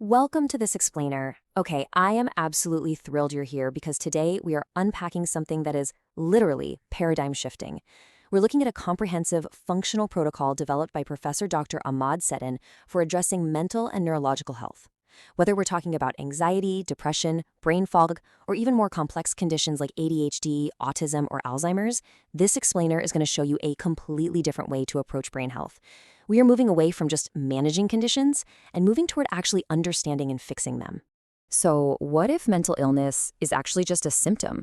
Welcome to this explainer. Okay, I am absolutely thrilled you're here because today we are unpacking something that is literally paradigm shifting. We're looking at a comprehensive functional protocol developed by Professor Dr. Ahmad Seddon for addressing mental and neurological health. Whether we're talking about anxiety, depression, brain fog, or even more complex conditions like ADHD, autism, or Alzheimer's, this explainer is going to show you a completely different way to approach brain health. We are moving away from just managing conditions and moving toward actually understanding and fixing them. So, what if mental illness is actually just a symptom?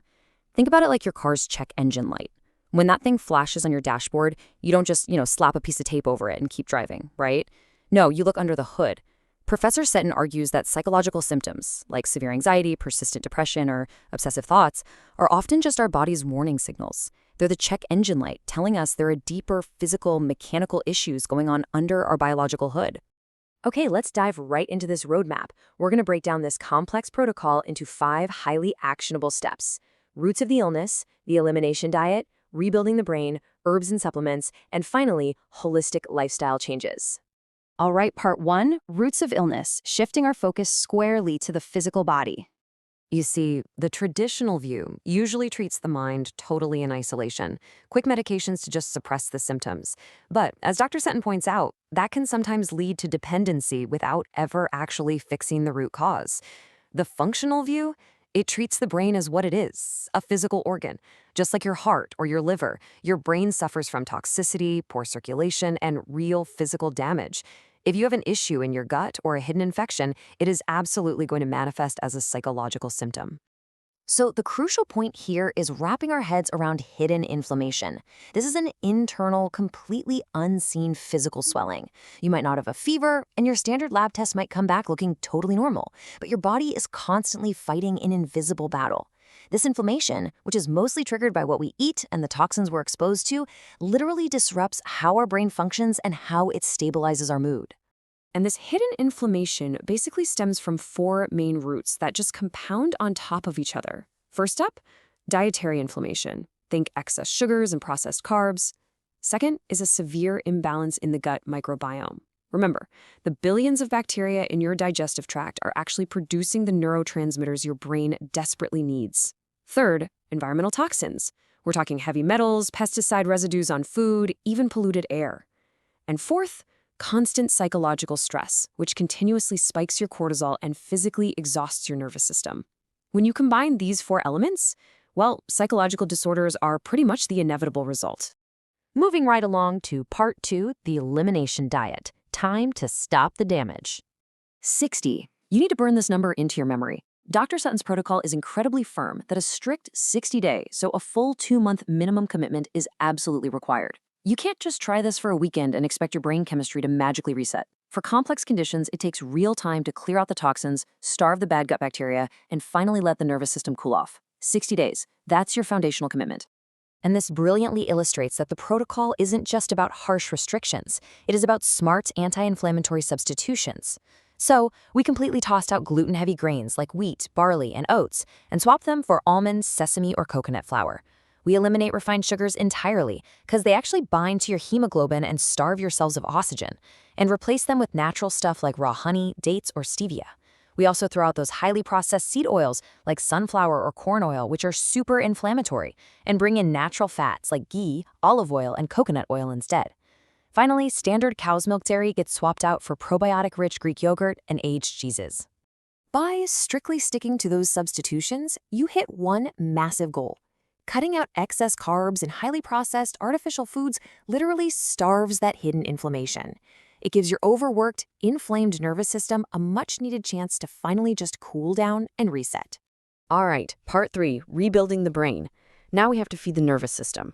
Think about it like your car's check engine light. When that thing flashes on your dashboard, you don't just, slap a piece of tape over it and keep driving, right? No, you look under the hood. Professor Seton argues that psychological symptoms, like severe anxiety, persistent depression, or obsessive thoughts, are often just our body's warning signals. They're the check engine light telling us there are deeper physical, mechanical issues going on under our biological hood. Okay, let's dive right into this roadmap. We're going to break down this complex protocol into 5 highly actionable steps: roots of the illness, the elimination diet, rebuilding the brain, herbs and supplements, and finally, holistic lifestyle changes. All right, part 1, roots of illness, shifting our focus squarely to the physical body. You see, the traditional view usually treats the mind totally in isolation, quick medications to just suppress the symptoms. But as Dr. Seton points out, that can sometimes lead to dependency without ever actually fixing the root cause. The functional view, it treats the brain as what it is, a physical organ. Just like your heart or your liver, your brain suffers from toxicity, poor circulation, and real physical damage. If you have an issue in your gut or a hidden infection, it is absolutely going to manifest as a psychological symptom. So the crucial point here is wrapping our heads around hidden inflammation. This is an internal, completely unseen physical swelling. You might not have a fever, and your standard lab test might come back looking totally normal, but your body is constantly fighting an invisible battle. This inflammation, which is mostly triggered by what we eat and the toxins we're exposed to, literally disrupts how our brain functions and how it stabilizes our mood. And this hidden inflammation basically stems from 4 main roots that just compound on top of each other. First up, dietary inflammation. Think excess sugars and processed carbs. Second is a severe imbalance in the gut microbiome. Remember, the billions of bacteria in your digestive tract are actually producing the neurotransmitters your brain desperately needs. Third, environmental toxins. We're talking heavy metals, pesticide residues on food, even polluted air. And fourth, constant psychological stress, which continuously spikes your cortisol and physically exhausts your nervous system. When you combine these 4 elements, well, psychological disorders are pretty much the inevitable result. Moving right along to part 2, the elimination diet. Time to stop the damage. 60. You need to burn this number into your memory. Dr. Sutton's protocol is incredibly firm that a strict 60-day, so a full 2-month minimum commitment is absolutely required. You can't just try this for a weekend and expect your brain chemistry to magically reset. For complex conditions, it takes real time to clear out the toxins, starve the bad gut bacteria, and finally let the nervous system cool off. 60 days. That's your foundational commitment. And this brilliantly illustrates that the protocol isn't just about harsh restrictions. It is about smart anti-inflammatory substitutions. So, we completely tossed out gluten-heavy grains like wheat, barley, and oats, and swapped them for almonds, sesame, or coconut flour. We eliminate refined sugars entirely because they actually bind to your hemoglobin and starve your cells of oxygen, and replace them with natural stuff like raw honey, dates, or stevia. We also throw out those highly processed seed oils like sunflower or corn oil, which are super inflammatory, and bring in natural fats like ghee, olive oil, and coconut oil instead. Finally, standard cow's milk dairy gets swapped out for probiotic-rich Greek yogurt and aged cheeses. By strictly sticking to those substitutions, you hit one massive goal. Cutting out excess carbs and highly processed artificial foods literally starves that hidden inflammation. It gives your overworked, inflamed nervous system a much-needed chance to finally just cool down and reset. All right, part 3, rebuilding the brain. Now we have to feed the nervous system.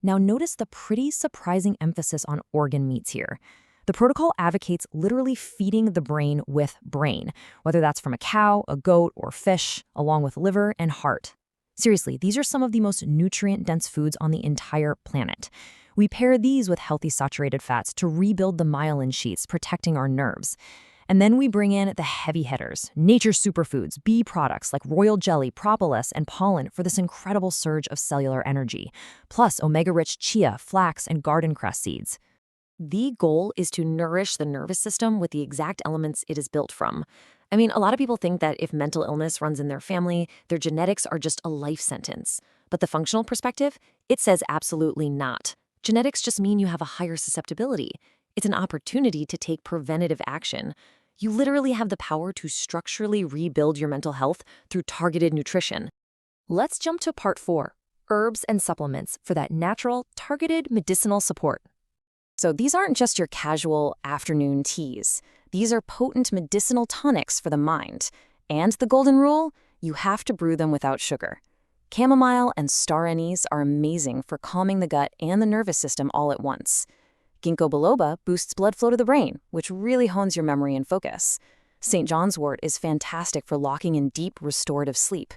Now notice the pretty surprising emphasis on organ meats here. The protocol advocates literally feeding the brain with brain, whether that's from a cow, a goat, or fish, along with liver and heart. Seriously, these are some of the most nutrient-dense foods on the entire planet. We pair these with healthy saturated fats to rebuild the myelin sheaths, protecting our nerves. And then we bring in the heavy hitters, nature's superfoods, bee products like royal jelly, propolis, and pollen for this incredible surge of cellular energy, plus omega-rich chia, flax, and garden cress seeds. The goal is to nourish the nervous system with the exact elements it is built from. I mean, a lot of people think that if mental illness runs in their family, their genetics are just a life sentence. But the functional perspective, it says absolutely not. Genetics just mean you have a higher susceptibility. It's an opportunity to take preventative action. You literally have the power to structurally rebuild your mental health through targeted nutrition. Let's jump to part 4, herbs and supplements for that natural, targeted medicinal support. So these aren't just your casual afternoon teas. These are potent medicinal tonics for the mind. And the golden rule? You have to brew them without sugar. Chamomile and star anise are amazing for calming the gut and the nervous system all at once. Ginkgo biloba boosts blood flow to the brain, which really hones your memory and focus. St. John's wort is fantastic for locking in deep, restorative sleep.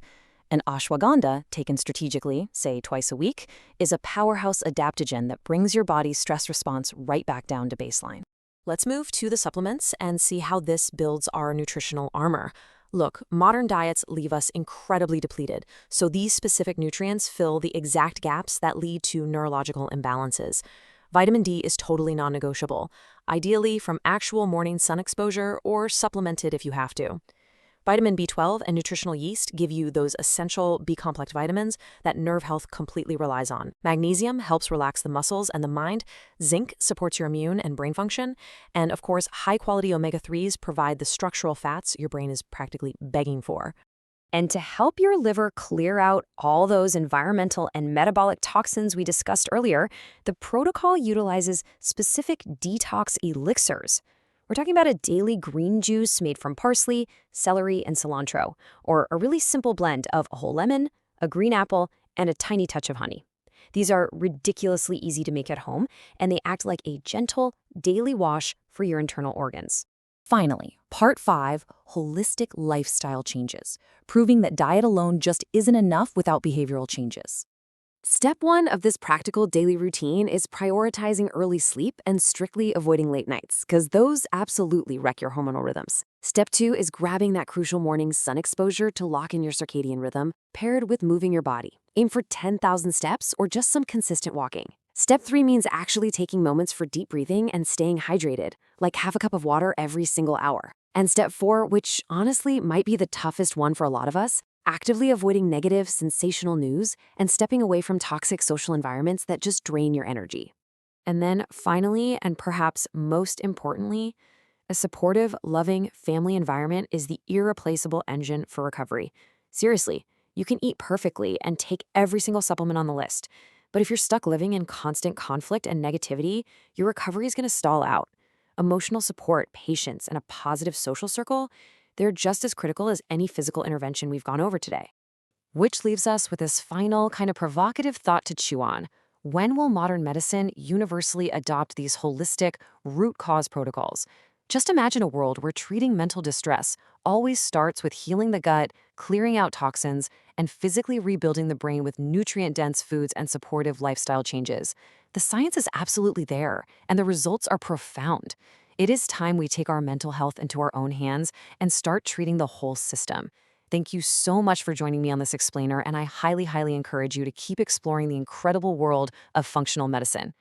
And ashwagandha, taken strategically, say twice a week, is a powerhouse adaptogen that brings your body's stress response right back down to baseline. Let's move to the supplements and see how this builds our nutritional armor. Look, modern diets leave us incredibly depleted, so these specific nutrients fill the exact gaps that lead to neurological imbalances. Vitamin D is totally non-negotiable, ideally from actual morning sun exposure or supplemented if you have to. Vitamin B12 and nutritional yeast give you those essential B-complex vitamins that nerve health completely relies on. Magnesium helps relax the muscles and the mind. Zinc supports your immune and brain function. And of course, high-quality omega-3s provide the structural fats your brain is practically begging for. And to help your liver clear out all those environmental and metabolic toxins we discussed earlier, the protocol utilizes specific detox elixirs. We're talking about a daily green juice made from parsley, celery, and cilantro, or a really simple blend of a whole lemon, a green apple, and a tiny touch of honey. These are ridiculously easy to make at home, and they act like a gentle, daily wash for your internal organs. Finally, part 5, holistic lifestyle changes, proving that diet alone just isn't enough without behavioral changes. Step 1 of this practical daily routine is prioritizing early sleep and strictly avoiding late nights, because those absolutely wreck your hormonal rhythms. Step 2 is grabbing that crucial morning sun exposure to lock in your circadian rhythm, paired with moving your body. Aim for 10,000 steps or just some consistent walking. Step 3 means actually taking moments for deep breathing and staying hydrated, like half a cup of water every single hour. And step 4, which honestly might be the toughest one for a lot of us, actively avoiding negative, sensational news and stepping away from toxic social environments that just drain your energy. And then finally, and perhaps most importantly, a supportive, loving family environment is the irreplaceable engine for recovery. Seriously, you can eat perfectly and take every single supplement on the list. But if you're stuck living in constant conflict and negativity, your recovery is going to stall out. Emotional support, patience, and a positive social circle, they're just as critical as any physical intervention we've gone over today. Which leaves us with this final, kind of provocative thought to chew on. When will modern medicine universally adopt these holistic, root cause protocols? Just imagine a world where treating mental distress always starts with healing the gut, clearing out toxins, and physically rebuilding the brain with nutrient-dense foods and supportive lifestyle changes. The science is absolutely there, and the results are profound. It is time we take our mental health into our own hands and start treating the whole system. Thank you so much for joining me on this explainer, and I highly, highly encourage you to keep exploring the incredible world of functional medicine.